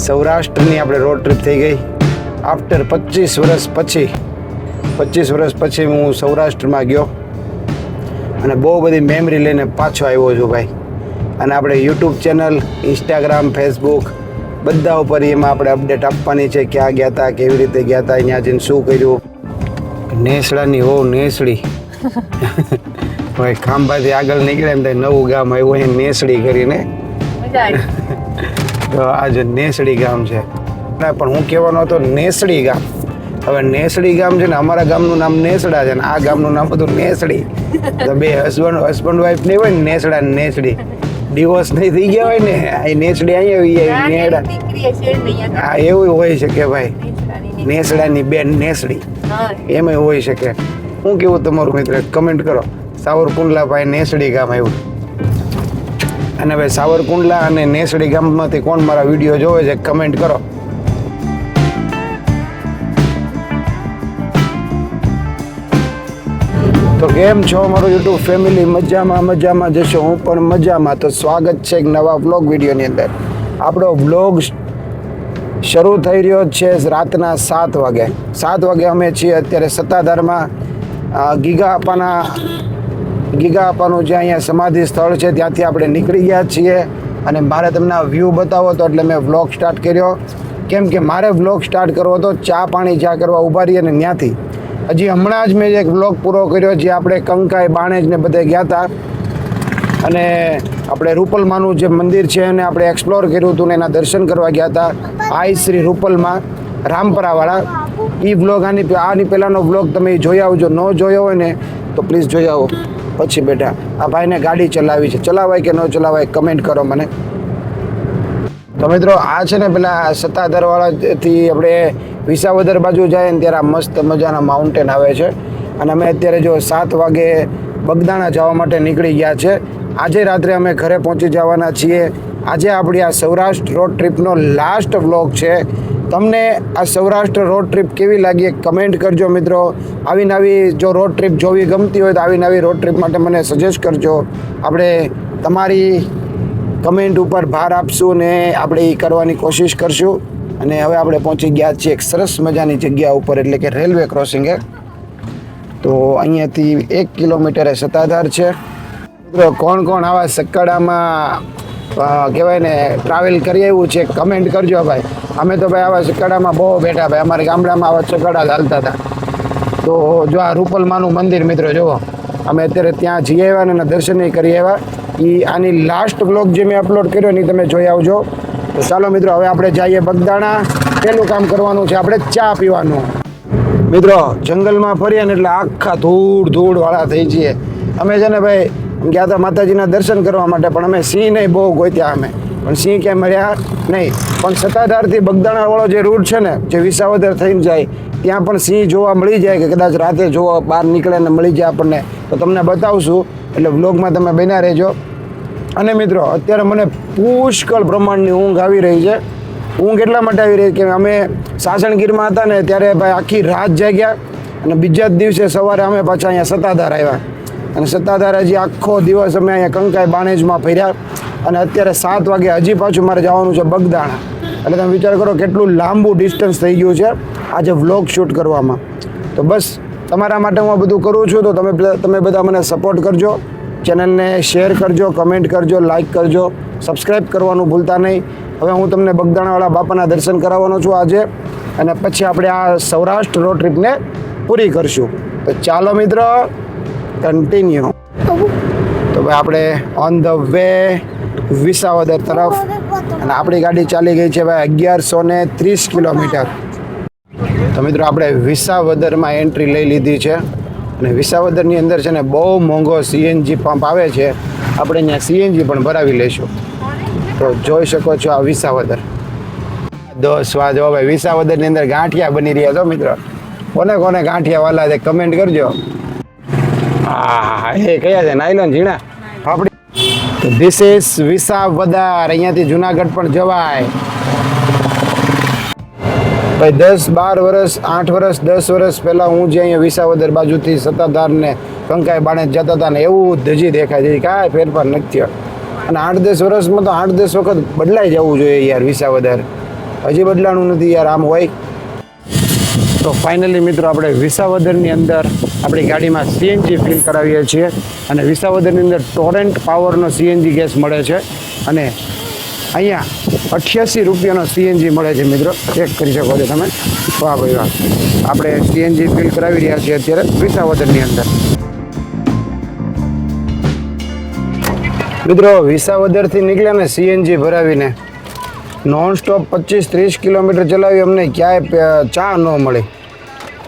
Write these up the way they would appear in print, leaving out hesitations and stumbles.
સૌરાષ્ટ્રની આપણે road trip થઈ ગઈ. આફ્ટર 25 વર્ષ પછી હું સૌરાષ્ટ્રમાં ગયો અને બહુ બધી મેમરી લઈને પાછો આવ્યો છું ભાઈ. અને આપણે યુટ્યુબ ચેનલ, ઇન્સ્ટાગ્રામ, ફેસબુક બધા ઉપર એમાં આપણે અપડેટ આપવાની છે. ક્યાં ગયા હતા, કેવી રીતે ગયા હતા, અહીંયા જઈને શું કર્યું. નેસડાની નેસડી ભાઈ ખાંભાથી આગળ નીકળે એમ થાય નવું ગામ આવ્યું અહીં નેસડી કરીને. તો આ જે નેસડી ગામ છે પણ હું કહેવાનો હતો નેસડી ગામ. હવે નેસડી ગામ છે ને અમારા ગામનું નામ નેસડા છે ને આ ગામનું નામ હતું નેસડી. તો બે હસબન્ડ વાઈફ નહીં હોય ને નેસડા ને નેસડી, ડિવોર્સ નહીં થઈ ગયા હોય ને આ નેસડી અહીંયા નેડા. હા એવું હોય શકે ભાઈ, નેસડાની બેન નેસડી એમાં હોઈ શકે. શું કેવું તમારું મિત્ર, કમેન્ટ કરો. સાવરકુંડલા ભાઈ નેસડી ગામ આવ્યું. અને ભાઈ સાવરકુંડલા અને નેસડી ગામમાંથી કોણ મારા વિડીયો જોવે છે કમેન્ટ કરો. તો કેમ છો મારું યુટ્યુબ ફેમિલી? મજામાં જશો, હું પણ મજામાં. તો સ્વાગત છે એક નવા વ્લોગ વિડીયોની અંદર. આપણો વ્લોગ શરૂ થઈ રહ્યો છે રાતના 7 વાગે. 7 વાગે અમે છીએ અત્યારે સત્તાધારમાં. ગીગા અપાનું જે અહીંયા સમાધિ સ્થળ છે ત્યાંથી આપણે નીકળી ગયા છીએ. અને મારે તમને આ વ્યૂ બતાવો તો એટલે મેં વ્લોગ સ્ટાર્ટ કર્યો. કેમ કે મારે વ્લોગ સ્ટાર્ટ કરવો હતો ચા કરવા ઊભા રહીએ ને ત્યાંથી. હજી હમણાં જ મેં એક વ્લોગ પૂરો કર્યો જે આપણે કંકાઈ, બાણેજ ને બધે ગયા હતા અને આપણે રૂપલમાનું જે મંદિર છે એને આપણે એક્સપ્લોર કર્યું હતું ને એના દર્શન કરવા ગયા હતા. આઈ શ્રી રૂપલમાં રામપરાવાળા. એ વ્લોગ આની પહેલાંનો વ્લોગ તમે જોઈ આવજો. ન જોયો હોય ને તો પ્લીઝ જોઈ આવો. પછી બેટા આ ભાઈને ગાડી ચલાવી છે, ચલાવાય કે ન ચલાવાય કમેન્ટ કરો મને. તો મિત્રો આ છે ને પેલા સત્તાધારવાળાથી આપણે વિસાવદર બાજુ જાય ને ત્યારે આ મસ્ત મજાના માઉન્ટેન આવે છે. અને અમે અત્યારે જો 7 વાગે બગદાણા જવા માટે નીકળી ગયા છે. આજે રાત્રે અમે ઘરે પહોંચી જવાના છીએ. આજે આપણી આ સૌરાષ્ટ્ર રોડ ટ્રીપનો લાસ્ટ વ્લોગ છે. તમને આ સૌરાષ્ટ્ર રોડ ટ્રીપ કેવી લાગી કમેન્ટ કરજો મિત્રો. આવી જો રોડ ટ્રીપ જોવી ગમતી હોય તો આવી રોડ ટ્રીપ માટે મને સજેસ્ટ કરજો. આપણે તમારી કમેન્ટ ઉપર ભાર આપશું ને આપણે એ કરવાની કોશિશ કરશું. અને હવે આપણે પહોંચી ગયા છીએ એક સરસ મજાની જગ્યા ઉપર, એટલે કે રેલવે ક્રોસિંગે. તો અહીંયાથી 1 કિલોમીટરે સત્તાધાર છે. મિત્રો કોણ આવા સક્કડામાં કહેવાય ને ટ્રાવેલ કરી આવ્યું છે કમેન્ટ કરજો ભાઈ. અમે તો ભાઈ આવા સક્કડામાં બહુ બેઠા ભાઈ. અમારા ગામડામાં આવા સક્કડા ચાલતા હતા. તો જો આ રૂપલમાનું મંદિર મિત્રો જુઓ, અમે અત્યારે ત્યાં જઈ આવ્યા ને દર્શન કરી આવ્યા. આની લાસ્ટ વ્લોગ જે મેં અપલોડ કર્યો ને તમે જોઈ આવજો. તો ચાલો મિત્રો હવે આપણે જઈએ બગદાણા. પહેલું કામ કરવાનું છે આપણે ચા પીવાનું. મિત્રો જંગલમાં ફરીએ ને એટલે આખા ધૂળવાળા થઈ જઈએ. અમે છે ને ભાઈ ગયા હતા માતાજીના દર્શન કરવા માટે, પણ અમે સિંહ નહીં બહુ ગોત્યા અમે, પણ સિંહ ક્યાંય મળ્યા નહીં. પણ સત્તાધારથી બગદાણાવાળો જે રૂટ છે ને જે વિસાવદર થઈને જાય ત્યાં પણ સિંહ જોવા મળી જાય કે કદાચ રાતે જોવા બહાર નીકળે ને મળી જાય આપણને. તો તમને બતાવશું એટલે વ્લોગમાં તમે બન્યા રહેજો. અને મિત્રો અત્યારે મને પુષ્કળ પ્રમાણની ઊંઘ આવી રહી છે. ઊંઘ એટલા માટે આવી રહી કે અમે સાસણગીરમાં હતા ને ત્યારે ભાઈ આખી રાત જાગ્યા અને બીજા જ દિવસે સવારે અમે પાછા અહીંયા સત્તાધાર આવ્યા. અને સત્તાધાર હજી આખો દિવસ અમે અહીંયા કંકાઈ, બાણેજમાં ફર્યા. અને અત્યારે 7 વાગે હજી પાછું મારે જવાનું છે બગદાણા. એટલે તમે વિચાર કરો કેટલું લાંબુ ડિસ્ટન્સ થઈ ગયું છે આજે વ્લોગ શૂટ કરવામાં. તો બસ તમારા માટે હું આ બધું કરું છું. તો તમે બધા મને સપોર્ટ કરજો, ચેનલને શેર કરજો, કમેન્ટ કરજો, લાઈક કરજો, સબસ્ક્રાઈબ કરવાનું ભૂલતા નહીં. હવે હું તમને બગદાણાવાળા બાપાના દર્શન કરાવવાનો છું આજે, અને પછી આપણે આ સૌરાષ્ટ્ર રોડ ટ્રીપને પૂરી કરશું. તો ચાલો મિત્રો કન્ટિન્યુ. તો ભાઈ આપણે ઓન ધ વે વિસાવદર તરફ, અને આપણી ગાડી ચાલી ગઈ છે ભાઈ 1130 કિલોમીટર. તો મિત્રો આપણે વિસાવદરમાં એન્ટ્રી લઈ લીધી છે. અને વિસાવદરની અંદર છે ને બહુ મોંઘો સીએનજી પંપ આવે છે. આપણે અહીંયા સીએનજી પણ ભરાવી લઈશું. તો જોઈ શકો છો આ વિસાવદર. સ્વાદ હો ભાઈ, વિસાવદરની અંદર ગાંઠિયા બની રહ્યા છો મિત્રો. કોને ગાંઠિયા વાલા છે કમેન્ટ કરજો. હા એ કયા છે? નાયલોન ઝીણા આપણી. તો ધીસ ઇઝ વિસાવદર. અહીંયાથી જુનાગઢ પણ જવાય ભાઈ. 10-12 વર્ષ, 8 વર્ષ, 10 વર્ષ પહેલાં હું જે અહીંયા વિસાવદર બાજુથી સત્તાધાર ને કંકાઈ, બાણેજ જતા હતા ને એવું જ હજી દેખાય છે, કાંઈ ફેરફાર નથી થયો. અને 8-10 વર્ષમાં તો 8-10 વખત બદલાઈ જવું જોઈએ યાર વિસાવદર. હજી બદલાણું નથી યાર, આમ હોય. તો ફાઇનલી મિત્રો આપણે વિસાવદરની અંદર આપણી ગાડીમાં સીએનજી ફિલ કરાવીએ છીએ અને વિસાવદરની અંદર ટોરેન્ટ પાવરનો સીએનજી ગેસ મળે છે અને અહીંયા 88 રૂપિયાનો સીએનજી મળે છે મિત્રો, ચેક કરી શકો છો તમે. વાહ ભાઈ વાહ, આપણે સીએનજી ફિલ કરાવી રહ્યા છીએ અત્યારે વિસાવદરની અંદર. મિત્રો વિસાવદરથી નીકળ્યા ને સીએનજી ભરાવીને નોન સ્ટોપ 25-30 કિલોમીટર ચલાવી, અમને ક્યાંય ચા ન મળી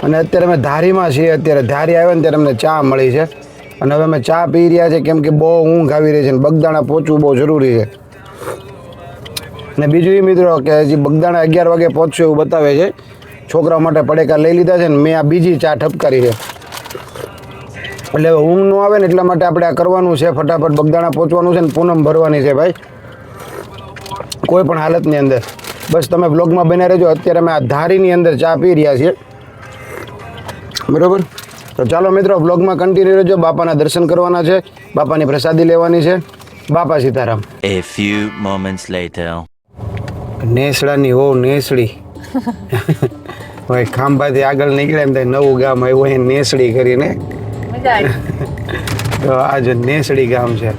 અને અત્યારે અમે ધારીમાં છીએ. અત્યારે ધારી આવ્યા ને ત્યારે અમને ચા મળી છે અને હવે અમે ચા પી રહ્યા છીએ કેમ કે બહુ ઊંઘ આવી રહી છે અને બગદાણા પહોંચવું બહુ જરૂરી છે. અને બીજું એ મિત્રો કે હજી બગદાણા 11 વાગે પહોંચશું એવું બતાવે છે. છોકરાઓ માટે પડેકા લઈ લીધા છે ને મેં આ બીજી ચા ઠપકારી છે. એટલે હવે ઊંઘ ન આવે ને એટલા માટે આપણે આ કરવાનું છે, ફટાફટ બગદાણા પહોંચવાનું છે ને પૂનમ ભરવાની છે ભાઈ, કોઈ પણ હાલતની અંદર. બસ તમે બ્લોગમાં બન્યા રહેજો. અત્યારે અમે આ ધારીની અંદર ચા પી રહ્યા છીએ, બરાબર. તો ચાલો મિત્રો બ્લોગમાં કન્ટિન્યુ રહેજો. બાપાના દર્શન કરવાના છે, બાપાની પ્રસાદી લેવાની છે. બાપા Sitaram. A few moments later. નેસડાની હો નેસડી ભાઈ, ખાંભાથી આગળ નીકળે ને નવું ગામ આવ્યું હોય નેસડી કરીને. તો આ જો નેસડી ગામ છે,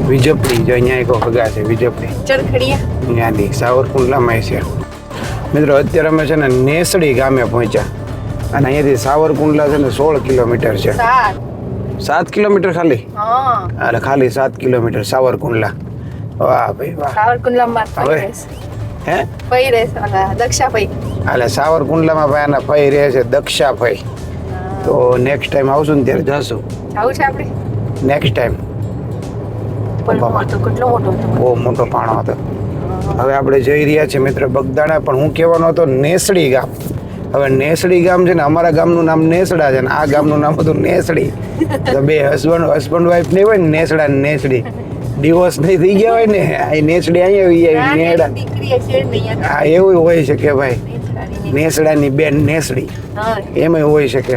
વિજપડી. જો અહીંયા એક હગા છે વિજપડી, ત્યાંથી સાવરકુંડલામાં છે. મિત્રો અત્યારે અમે છે ને નેસડી ગામે પહોંચ્યા અને અહીંયાથી સાવરકુંડલા છે ને 16 કિલોમીટર છે. 7 કિલોમીટર ખાલી? અરે ખાલી 7 કિલોમીટર સાવરકુંડલા. વાહ ભાઈ વાહ. સાવરકુંડલામાં હે પઈ રહે દક્ષા પઈ. એટલે સાવરકુંડલામાં ભાઈ આના ફઈ રહે છે, દક્ષા ફઈ. તો નેક્સ્ટ ટાઈમ આવશું ને ત્યારે જશું. આવું છે આપણે નેક્સ્ટ ટાઈમ. કેટલો મોટો હતો, બહુ મોટો પાણો હતો. હવે આપણે જઈ રહ્યા છીએ મિત્ર બગદાણા, પણ હું કહેવાનો હતો નેસડી ગામ. હવે નેસડી ગામ છે ને, અમારા ગામનું નામ નેસડા છે ને આ ગામનું નામ હતું નેસડી. તો બે હસબન્ડ વાઈફ નહીં હોય ને, નેસડા ને નેસડી, ડિવોર્સ નહીં થઈ ગયા હોય ને, આ નેસડી અહીંયા આવી નેડા. હા એવું હોય શકે ભાઈ, નેસડાની બેન નેસડી એમાં હોઈ શકે.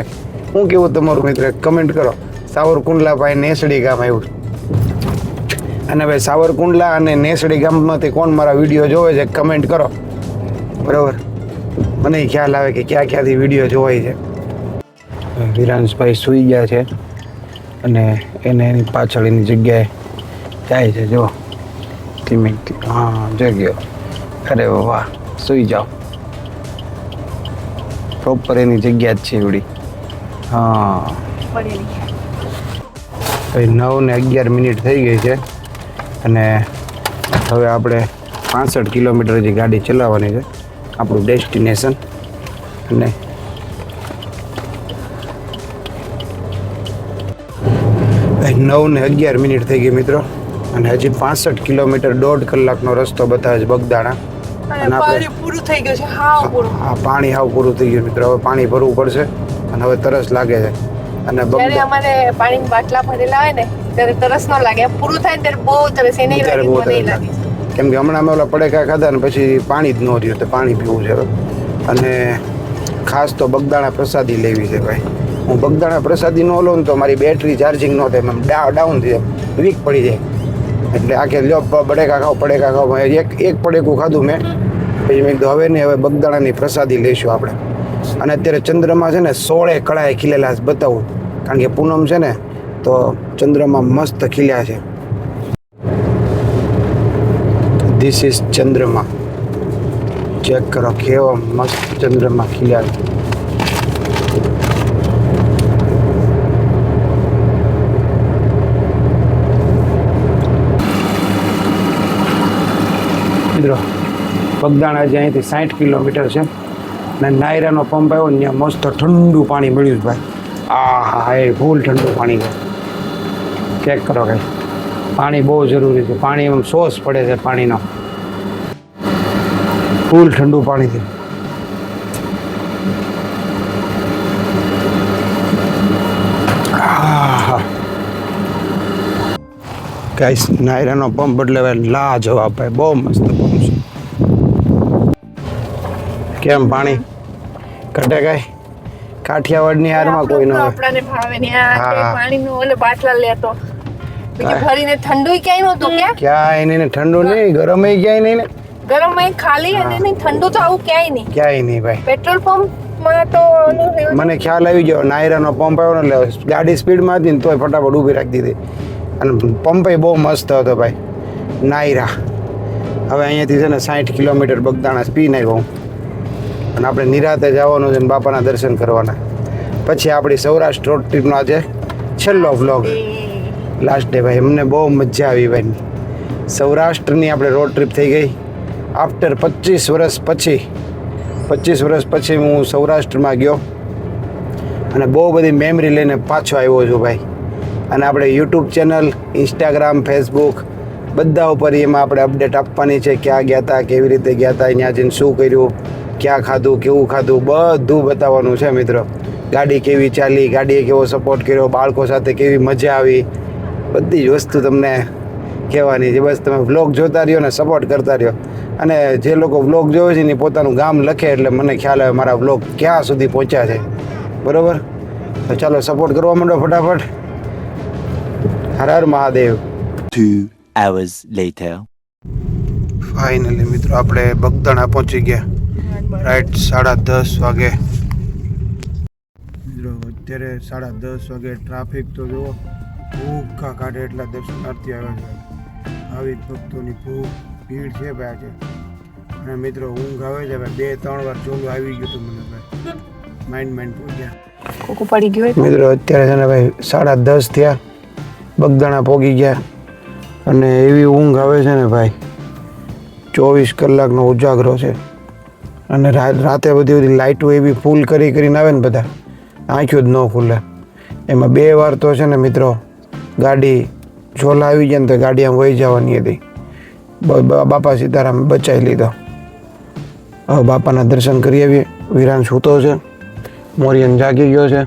શું કેવું તમારું મિત્ર, કમેન્ટ કરો. સાવરકુંડલા ભાઈ નેસડી ગામ આવ્યું. અને ભાઈ સાવરકુંડલા અને નેસડી ગામમાંથી કોણ મારા વિડીયો જોવે છે કમેન્ટ કરો, બરાબર. મને ખ્યાલ આવે કે ક્યાંથી વિડીયો જોવાય છે. વિરાંશભાઈ સૂઈ ગયા છે અને એને એની પાછળ એની જગ્યાએ જાય છે. જો ધીમે હા જગ્યો. અરે વાહ, સૂઈ જાઓ. પ્રોપર એની જગ્યા જ છે એવડી. હા ભાઈ 9:11 થઈ ગઈ છે અને હવે આપણે 65 કિલોમીટર જે ગાડી ચલાવવાની છે, આપણું ડેસ્ટિનેશન. અને ભાઈ 9:11 થઈ ગઈ મિત્રો અને હજી 65 કિલોમીટર 1.5 કલાકનો રસ્તો બતાવે છે બગદાણા. અને આપણે પૂરું થઈ ગયું છે. હા પાણી હાવ પૂરું થઈ ગયું મિત્રો. હવે પાણી ભરવું પડશે અને હવે તરસ લાગે છે. અને જ્યારે અમારે પાણીના બાટલા ભરેલા હોય ને ત્યારે તરસ ન લાગે, પૂરું થાય ત્યારે બહુ તરસ. એને લાગે કેમ કે હમણાં અમે ઓલા પડેકા ખાધા ને પછી પાણી જ ન રહ્યું, તો પાણી પીવું છે હવે. અને ખાસ તો બગદાણા પ્રસાદી લેવી છે ભાઈ. હું બગદાણા પ્રસાદી ન લઉં ને તો મારી બેટરી ચાર્જિંગ ન થાય, એમ ડાઉન થઈ જાય, વીક પડી જાય. એટલે આખે લ્યો પડેકા ખાવ. એક પડેકું ખાધું મેં, પછી મેં કીધું હવે નહીં, હવે બગદાણાની પ્રસાદી લઈશું આપણે. અને અત્યારે ચંદ્રમાં છે ને 16 કળાએ ખીલેલા બતાવું, કારણ કે પૂનમ છે ને તો ચંદ્રમાં મસ્ત ખીલ્યા છે. This is ચંદ્રમાં. ચેક કરો કેવો મસ્ત ચંદ્રમાં ખીલ્યા છે. મિત્રો બગદાણા જે અહીંથી 60 કિલોમીટર છે અને નાયરાનો પંપ આવ્યો ને ત્યાં મસ્ત ઠંડુ પાણી મળ્યું ભાઈ. હા એ ફૂલ ઠંડુ પાણી છે. ચેક કરો ભાઈ, પાણી બહુ જરૂરી છે. પાણી એમ સોસ પડે છે પાણીનો, ફૂલ ઠંડુ પાણી છે. ગાઈસ નાયરાનો પંપ એટલે લાજવાબ ભાઈ, બહુ મસ્ત પંપ છે. કેમ પાણી ઘટે કાંઈ? કાઠિયાવાડની હારમાં કોઈ ન હોય. આપણાને ભાવે ને આ પાણીનો ઓલે બાટલા લેતો બીજું ભરીને ઠંડુ ક્યાંય નહોતું. ક્યાંય નહીં ને ઠંડુ નહીં, ગરમ ક્યાંય નહીં ને. ગરમ અહીં ખાલી અને નહીં ઠંડુ તો આવું ક્યાંય નહીં. ક્યાંય નહીં ભાઈ. પેટ્રોલ પંપમાં તો ઓલું રહેવું. મને ખ્યાલ આવી ગયો નાયરાનો પંપ આવ્યો ને એટલે ગાડી સ્પીડમાં હતી ને તોય ફટાફટ ઊભી રાખી દીધી અને પંપે બહુ મસ્ત હતો ભાઈ નાયરા. હવે અહીંયાથી છે ને 60 કિલોમીટર બગદાણા સ્પીન આવ્યો અને આપણે નિરાતે જવાનું છે ને બાપાના દર્શન કરવાના. પછી આપણી સૌરાષ્ટ્ર રોડ ટ્રીપનો આજે છેલ્લો વ્લોગ લાસ્ટ ડે ભાઈ. અમને બહુ મજા આવી ભાઈ. સૌરાષ્ટ્રની આપણે રોડ ટ્રીપ થઈ ગઈ આફ્ટર 25 વર્ષ પછી. 25 વર્ષ પછી હું સૌરાષ્ટ્રમાં ગયો અને બહુ બધી મેમરી લઈને પાછો આવ્યો છું ભાઈ. અને આપણે યુટ્યુબ ચેનલ, ઇન્સ્ટાગ્રામ, ફેસબુક બધા ઉપર એમાં આપણે અપડેટ આપવાની છે. ક્યાં ગયા હતા, કેવી રીતે ગયા હતા, અહીંયા જઈને શું કર્યું, ક્યાં ખાધું, કેવું ખાધું, બધું બતાવવાનું છે મિત્રો. ગાડી કેવી ચાલી, ગાડીએ કેવો સપોર્ટ કર્યો, બાળકો સાથે કેવી મજા આવી, બધી જ વસ્તુ તમને કહેવાની છે. બસ તમે વ્લોગ જોતા રહ્યો ને સપોર્ટ કરતા રહ્યો. અને જે લોકો વ્લોગ જોવે છે ને પોતાનું ગામ લખે એટલે મને ખ્યાલ આવે મારા વ્લોગ ક્યાં સુધી પહોંચ્યા છે. બરાબર? તો ચાલો સપોર્ટ કરવા માંડો ફટાફટ. Har Har Mahadev. 2 hours later. Finally મિત્રો આપણે બગદાણા પહોંચી ગયા. રાઈટ 10:30 વાગે. મિત્રો અત્યારે 10:30 વાગે ટ્રાફિક તો જુઓ ભૂખા કાઢે એટલા દર્શનાર્થી આવ્યા છે. આવી ભક્તોની ભીડ છે ભાઈ આજે. અને મિત્રો ઊંઘ આવે છે ભાઈ. 2-3 વાર ચોલું આવી ગયું હતું મને ભાઈ. માઇન્ડ પહોંચ્યા. કોકો પડી ગયો હોય. મિત્રો અત્યારે છે ને ભાઈ 10:30 થયા. બગદાણા પહોંચી ગયા અને એવી ઊંઘ આવે છે ને ભાઈ. 24 કલાકનો ઉજાગરો છે અને રાતે બધી લાઇટો એવી ફૂલ કરીને આવે ને બધા આંખો જ ન ખુલે. એમાં 2 વાર તો છે ને મિત્રો ગાડી ઝોલા આવી જાય ને તો ગાડી આમ વહી જવાની હતી. બાપા સીતારામ બચાવી લીધો. હવે બાપાના દર્શન કરી આવીએ. વિરાન સૂતો છે, મોરિયન જાગી ગયો છે.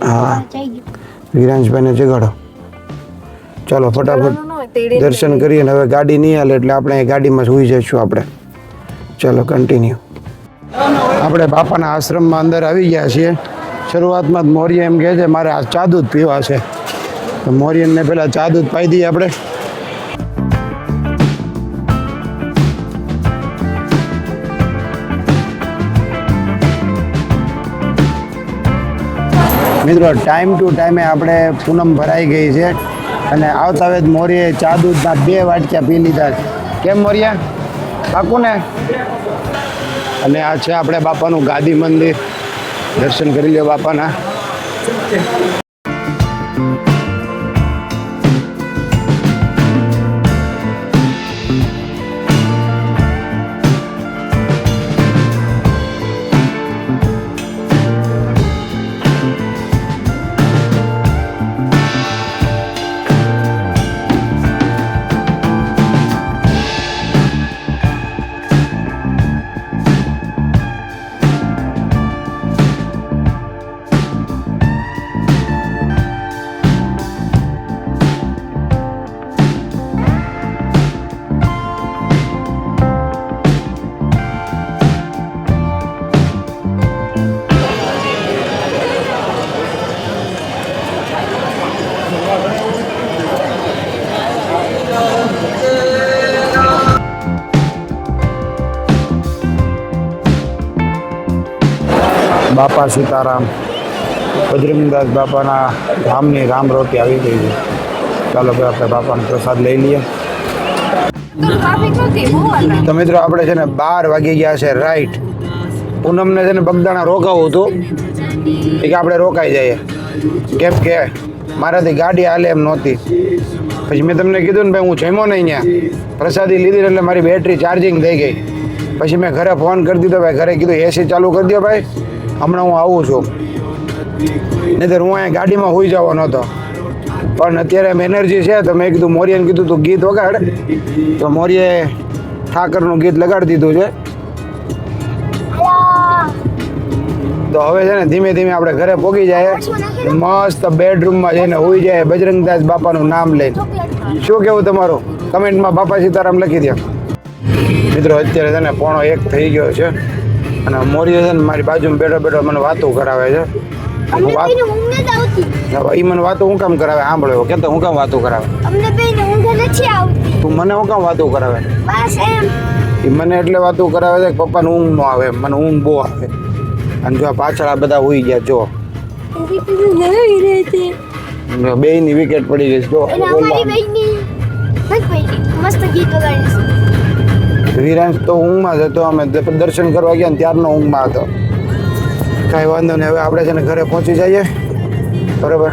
હા, વિરાંશભાઈને જગાડો. ચાલો ફટાફટ દર્શન કરીએ ને હવે ગાડી નહીં હાલે એટલે આપણે ગાડીમાં સૂઈ જઈશું આપણે. ચાલો કન્ટિન્યુ. આપણે બાપાના આશ્રમમાં અંદર આવી ગયા છીએ. શરૂઆતમાં જ મોરિયા એમ કહે છે મારે આ ચા દૂધ પીવા છે. તો મોરિયનને પહેલાં ચા દૂધ પાઈ દઈએ આપણે. મિત્રો ટાઈમ ટુ ટાઈમે આપણે પૂનમ ભરાઈ ગઈ છે અને આવતા વેદ મોરીએ ચા દૂધના 2 વાટક્યા પી લીધા છે. કેમ મોરિયા? પાકું ને? અને આ છે આપણે બાપાનું ગાદી મંદિર. દર્શન કરી લો બાપાના. બાપા સીતારામ બજરંગદાસ બાપાના ધામની રામ રોટી આવી ગઈ છે. ચાલો ભાઈ આપણે બાપાનો પ્રસાદ લઈ લઈએ. તો મિત્રો આપણે છે ને 12 વાગી ગયા છે રાઈટ. પૂનમને છે ને બગદાણા રોકાવું હતું કે આપણે રોકાઈ જઈએ કેમ કે મારાથી ગાડી હાલે એમ નહોતી. પછી મેં તમને કીધું ને ભાઈ હું જમ્યો નહીં ત્યાં પ્રસાદી લીધી એટલે મારી બેટરી ચાર્જિંગ થઈ ગઈ. પછી મેં ઘરે ફોન કરી દીધો ભાઈ. ઘરે કીધું એસી ચાલુ કરી દો ભાઈ, હમણાં હું આવું છું. નહીંતર હું અહીંયા ગાડીમાં હોઈ જવાનો હતો. પણ અત્યારે એમ એનર્જી છે તો મેં કીધું મોરિયાને કીધું તું ગીત વગાડ. તો મોરિયાએ ઠાકરનું ગીત લગાડી દીધું છે. તો હવે છે ને ધીમે ધીમે આપણે ઘરે પહોંચી જાય મસ્ત બેડરૂમમાં જઈને હોઈ જાય બજરંગદાસ બાપાનું નામ લઈને. શું કેવું તમારું? કમેન્ટમાં બાપા સીતારામ લખી દો. મિત્રો અત્યારે છે ને 1:45 થઈ ગયો છે અને મોરિયા છે ને મારી બાજુમાં બેઠો મને વાતો કરાવે છે. હવે ઈ મને વાતો હું કામ કરાવે સાંભળ્યો કે તો હું કામ વાતો કરાવે અમને બેન ઊંઘ નથી આવતી તું મને હું કામ વાતો કરાવે બસ એમ એ મને એટલે વાતો કરાવે છે કે પપ્પાને ઊંઘ ન આવે મને ઊંઘ બહુ આવે અને જો આ પાછળ આ બધા હોઈ ગયા જો નવી રહેતી બેયની વિકેટ પડી ગઈ છે જો અને અમારી બેનની નથી પડી મસ્ત ગીત વગાડીશ વિરાંશ તો ઊંઘમાં જ હતો અમે દર્શન કરવા ગયા ને ત્યારનો ઊંઘમાં હતો કાંઈ વાંધો નહીં હવે આપણે છે ને ઘરે પહોંચી જઈએ બરાબર